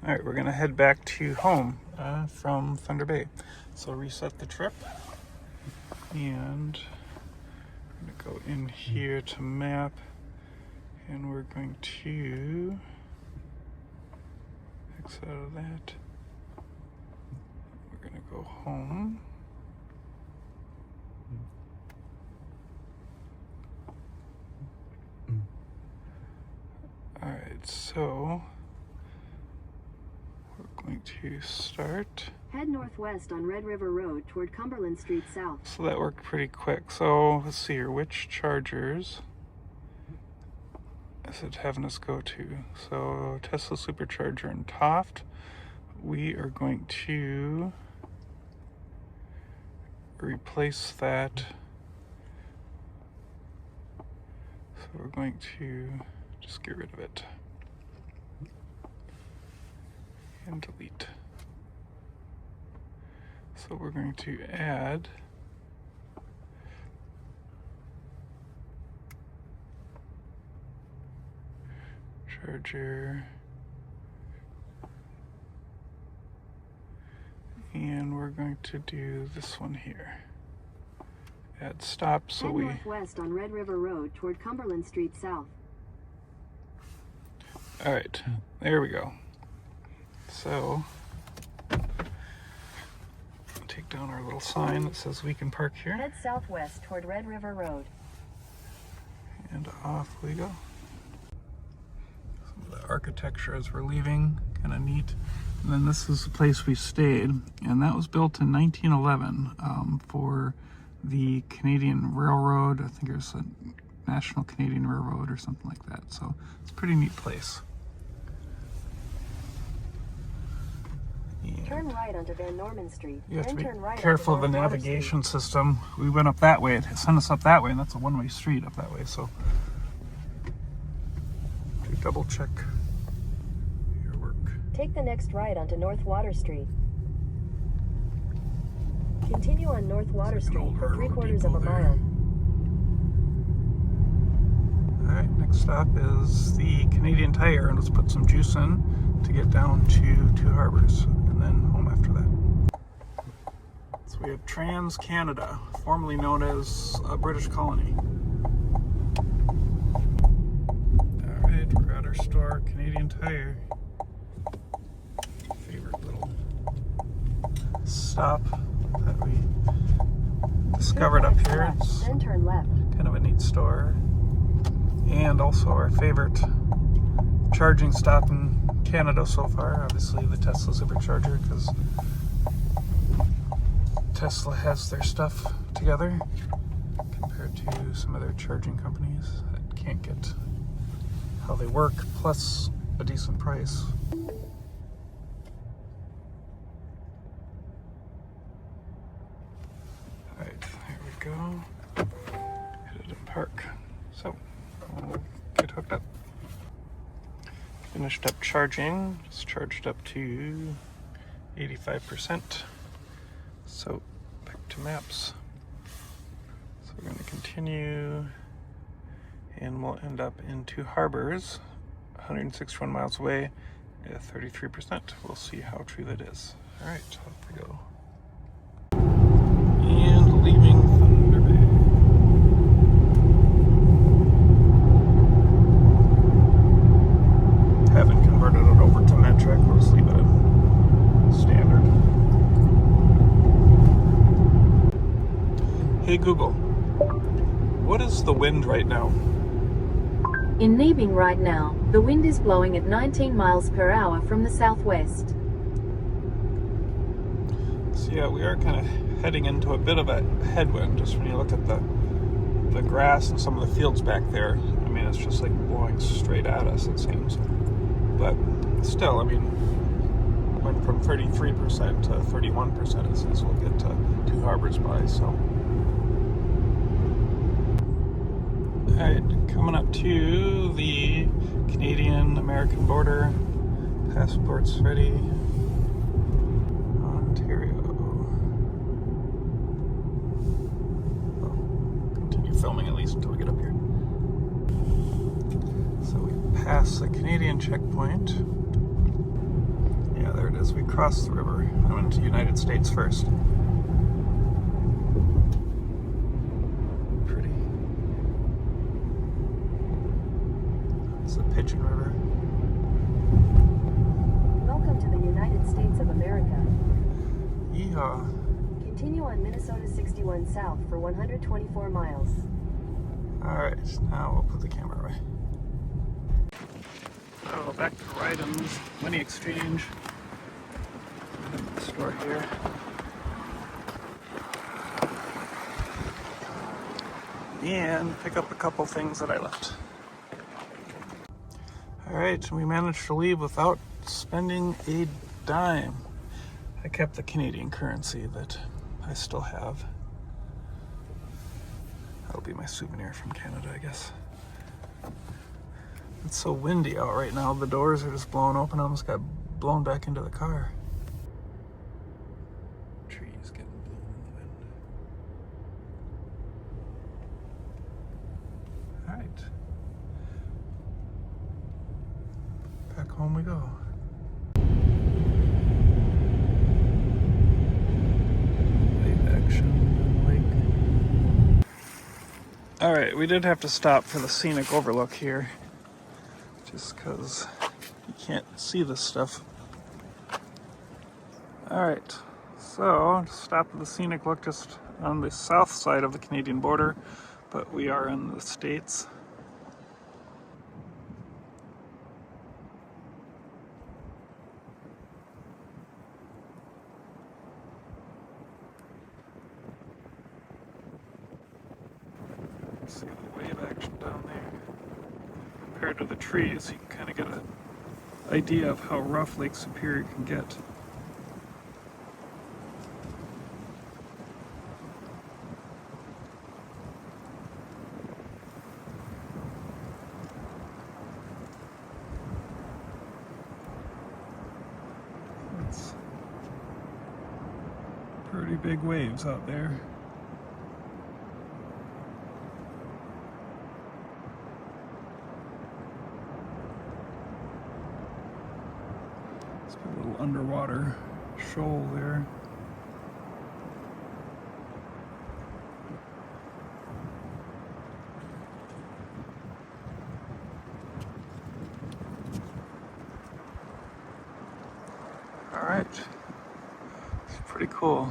All right, we're gonna head back to home from Thunder Bay. So reset the trip, and I'm gonna go in here to map, and we're going to exit out of that. We're gonna go home. All right, so we're going to start. Head northwest on Red River Road toward Cumberland Street South. So that worked pretty quick. So let's see here, which chargers is it having us go to? So Tesla Supercharger in Toft. We are going to replace that. So we're going to just get rid of it and delete. So we're going to add charger, and we're going to do this one here. Add stop. So Head we northwest on Red River Road toward Cumberland Street South. All right, there we go. So take down our little sign that says we can park here. Head southwest toward Red River Road. And off we go. Some of the architecture as we're leaving, kind of neat. And then this is the place we stayed, and that was built in 1911 for the Canadian Railroad. I think it was a National Canadian Railroad or something like that. So it's a pretty neat place. Turn right onto Van Norman Street. You have to be turn right careful of onto the North Water navigation system. We went up that way. It sent us up that way, and that's a one-way street up that way. So to double check your work. Street. Take the next right onto North Water Street. Continue on North Water Street for 3/4 of a mile. All right, next stop is the Canadian Tire, and let's put some juice in to get down to Two Harbors, and then home after that. So we have Trans-Canada, formerly known as a British colony. All right, we're at our store, Canadian Tire. Favorite little stop that we discovered up here. It's Then turn left. kind of a neat store, and also our favorite charging stop in Canada so far, obviously the Tesla Supercharger, because Tesla has their stuff together compared to some other charging companies that can't get how they work, plus a decent price. Alright, here we go. Headed to park. So, we'll get hooked up. Finished up charging, just charged up to 85%. So back to maps. So we're going to continue, and we'll end up in Two Harbors, 161 miles away at 33%. We'll see how true that is. All right, off we go. And leaving Thunder Bay. Haven't converted it over to metric. We'll just leave it at standard. Hey Google, what is the wind right now? In Nebing right now, the wind is blowing at 19 miles per hour from the southwest. So yeah, we are kind of heading into a bit of a headwind, just when you look at the grass and some of the fields back there. I mean, it's just like blowing straight at us, it seems. But still, I mean, went from 33% to 31% as we'll get to Two Harbors by, so. Alright, coming up to the Canadian-American border. Passports ready. Ontario. I'll continue filming at least until we get up here. So we pass the Canadian checkpoint. Yeah, there it is. We crossed the river. I went to United States first. Pretty. It's the Pigeon River. Welcome to the United States of America. Yeehaw. Continue on Minnesota 61 South for 124 miles. Alright, now we'll put the camera away. So back to Ryden's Money Exchange. The store here. And pick up a couple things that I left. Alright, we managed to leave without spending a dime. I kept the Canadian currency that I still have. That'll be my souvenir from Canada, I guess. It's so windy out right now. The doors are just blown open. I almost got blown back into the car. Trees getting blown in the wind. All right. Back home we go. All right, we did have to stop for the scenic overlook here, just because you can't see this stuff. All right, so stop at the scenic look just on the south side of the Canadian border, but we are in the States. See the wave action down there. Compared to the trees, you can kind of get an idea of how rough Lake Superior can get. It's pretty big waves out there. A little underwater shoal there. All right, it's pretty cool.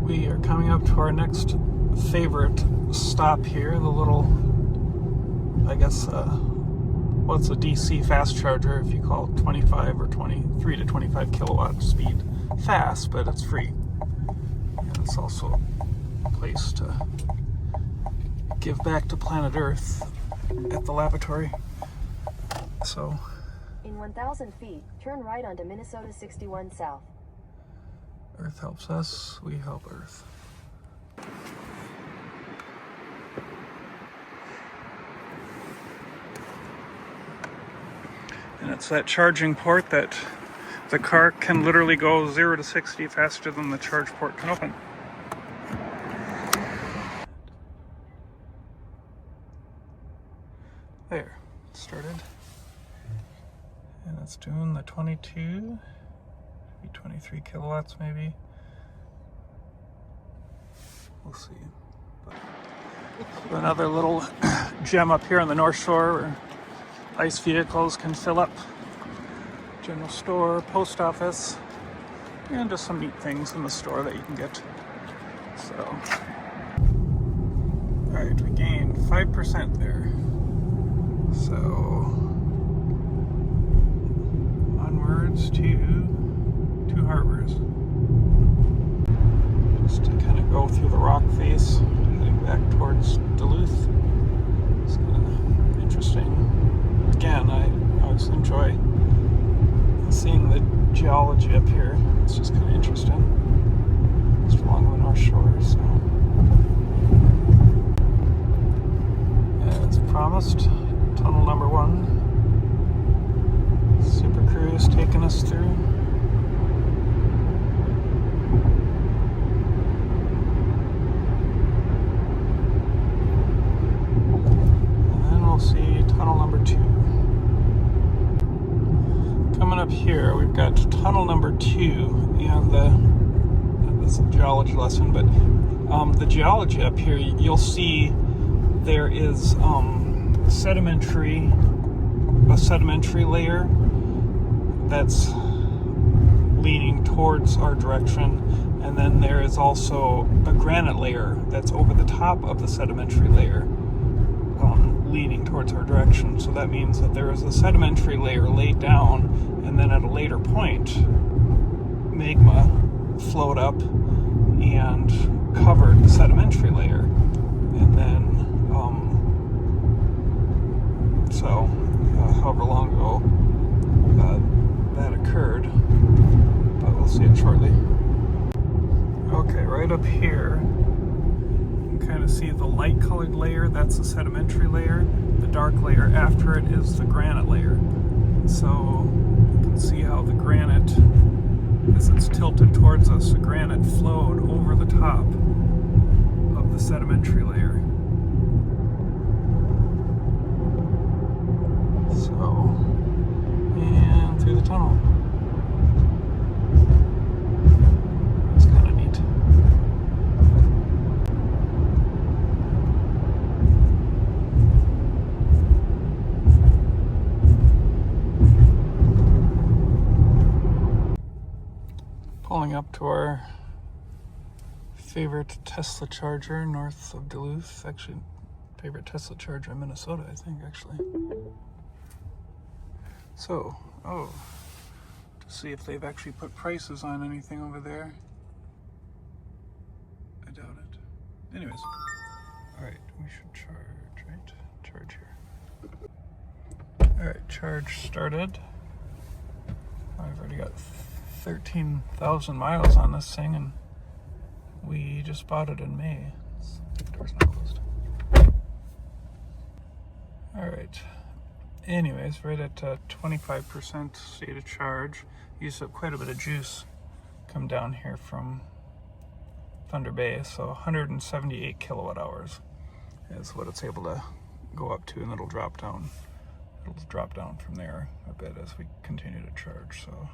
We are coming up to our next favorite stop here, the little, I guess, well, it's a DC fast charger if you call 25 or 23 to 25 kilowatt speed fast, but it's free. And it's also a place to give back to planet Earth at the laboratory. So, In 1,000 feet, turn right onto Minnesota 61 South. Earth helps us, we help Earth. it's that charging port that the car can literally go 0 to 60 faster than the charge port can open. There, it started. And it's doing the 22, 23 kilowatts maybe. We'll see. But another little gem up here on the North Shore where ICE vehicles can fill up. General store, post office, and just some neat things in the store that you can get. So, alright, we gained 5% there. So, onwards to Two Harbors. Just to kind of go through the rock face, heading back towards Duluth. It's kind of interesting. Again, I always enjoy seeing the geology up here. It's just kind of interesting. Just along the North Shore, so. As promised, tunnel number 1. Super Cruise taking us through. And then we'll see tunnel number 2. Coming up here, we've got tunnel number 2, and this is a geology lesson, but the geology up here, you'll see there is a sedimentary layer that's leaning towards our direction, and then there is also a granite layer that's over the top of the sedimentary layer, leaning towards our direction. So that means that there is a sedimentary layer laid down, and then at a later point, magma flowed up and covered the sedimentary layer. And then, however long ago that occurred, but we'll see it shortly. Okay, right up here, you can kind of see the light colored layer, that's the sedimentary layer. The dark layer after it is the granite layer. So you can see how the granite, as it's tilted towards us, the granite flowed over the top of the sedimentary layer. So, and through the tunnel. It's kind of neat. Pulling up to our favorite Tesla charger north of Duluth. Actually, favorite Tesla charger in Minnesota, I think, actually. So, to see if they've actually put prices on anything over there. I doubt it. Anyways, alright, we should charge, right? Charge here. Alright, charge started. I've already got 13,000 miles on this thing, and we just bought it in May. The door's not closed. Alright. Anyways, right at 25% state of charge. Used up quite a bit of juice come down here from Thunder Bay, so 178 kilowatt hours is what it's able to go up to, and it'll drop down. It'll drop down from there a bit as we continue to charge. So,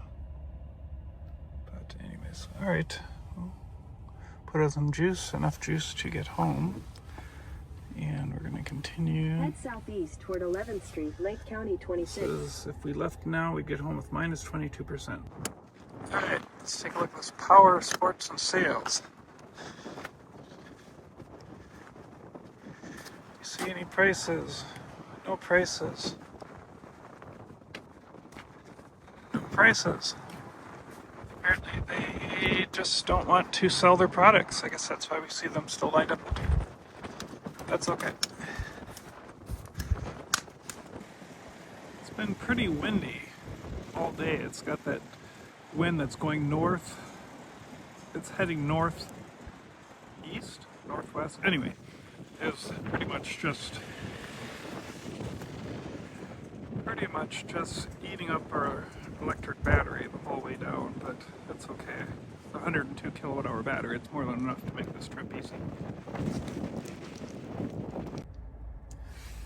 but anyways, all right. We'll put in some juice, enough juice to get home. And we're going to continue. Head southeast toward 11th Street, Lake County 26. Says if we left now, we'd get home with minus 22%. All right, let's take a look at this power, sports, and sales. You see any prices? No prices. No prices. Apparently, they just don't want to sell their products. I guess that's why we see them still lined up. That's okay. It's been pretty windy all day. It's got that wind that's going north. It's heading north, east, northwest. Anyway, it's pretty much pretty much just eating up our electric battery the whole way down, but it's okay. It's a 102 kilowatt hour battery. It's more than enough to make this trip easy.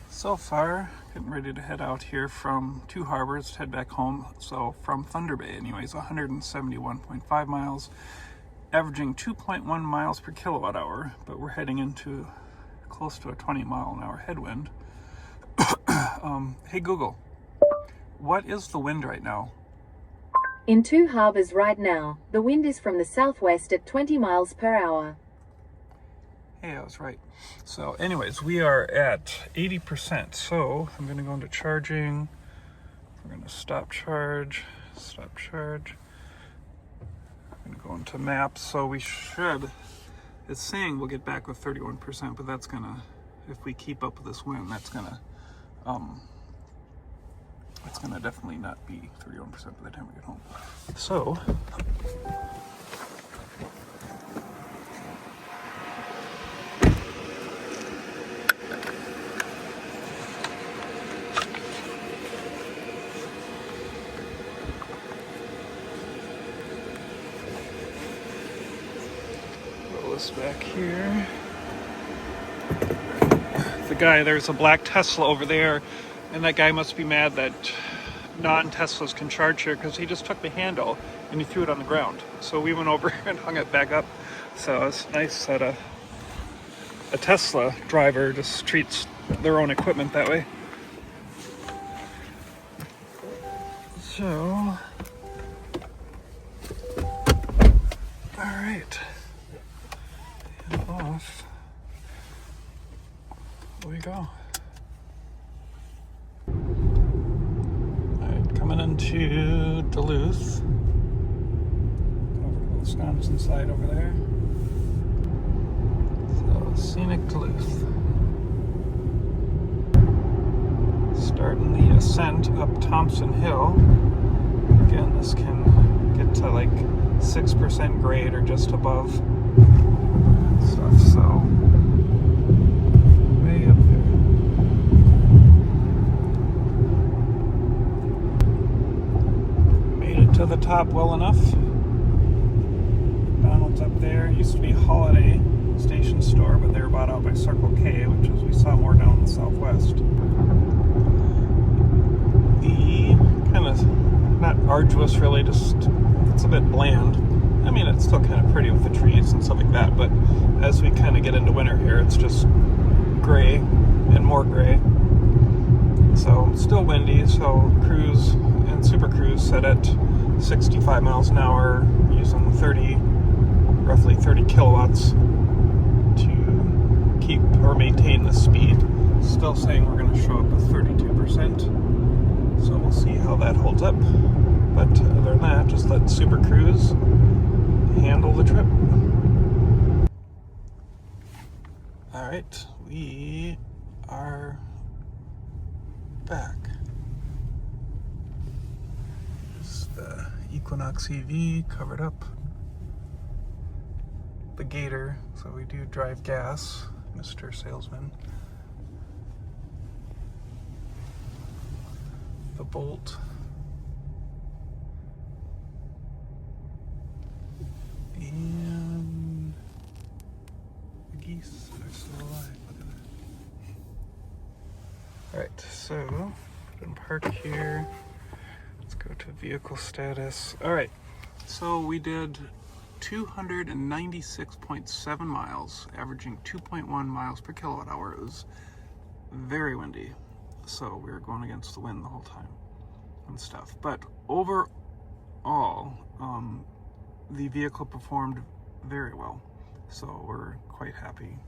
So far, getting ready to head out here from Two Harbors to head back home. So from Thunder Bay anyways, 171.5 miles, averaging 2.1 miles per kilowatt hour, but we're heading into close to a 20-mile-an-hour headwind. Hey Google, what is the wind right now? In Two Harbors right now, the wind is from the southwest at 20 miles per hour. Hey, I was right. So anyways, we are at 80%. So I'm going to go into charging. We're going to stop charge. I'm going to go into maps. So we should, it's saying we'll get back with 31%, but that's going to, if we keep up with this wind, it's going to definitely not be 31% by the time we get home. So roll this back here. There's a black Tesla over there, and that guy must be mad that non-Teslas can charge here because he just took the handle and he threw it on the ground. So we went over and hung it back up. So it's nice that a Tesla driver just treats their own equipment that way. So, all right, and off we go. Alright, coming into Duluth. Over to the Wisconsin side over there. So, scenic Duluth. Starting the ascent up Thompson Hill. Again, this can get to like 6% grade or just above stuff, so way up there. Made it to the top well enough. McDonald's up there. Used to be Holiday Station Store, but they were bought out by Circle K, which is we saw more down in the southwest. The kind of not arduous really, just it's a bit bland. I mean, it's still kind of pretty with the trees and stuff like that, but as we kind of get into winter here, it's just gray and more gray. So still windy, so cruise and super cruise set at 65 miles an hour using roughly 30 kilowatts to keep or maintain the speed. Still saying we're going to show up with 32%, so we'll see how that holds up. But other than that, just let super cruise handle the trip. All right, we are back. Just the Equinox EV covered up. The Gator, so we do drive gas, Mr. Salesman. The Bolt. And the geese are still alive. Look at that. Alright, so then park here. Let's go to vehicle status. Alright, so we did 296.7 miles, averaging 2.1 miles per kilowatt hour. It was very windy, so we were going against the wind the whole time and stuff. But overall, the vehicle performed very well, so we're quite happy.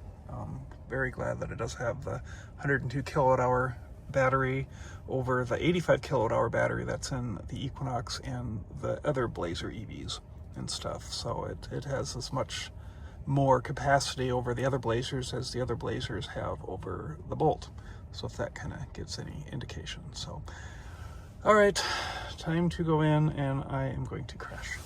Very glad that it does have the 102 kilowatt hour battery over the 85 kilowatt hour battery that's in the Equinox and the other Blazer EVs and stuff. So it has as much more capacity over the other Blazers as the other Blazers have over the Bolt. So if that kind of gives any indication. So, all right, time to go in, and I am going to crash.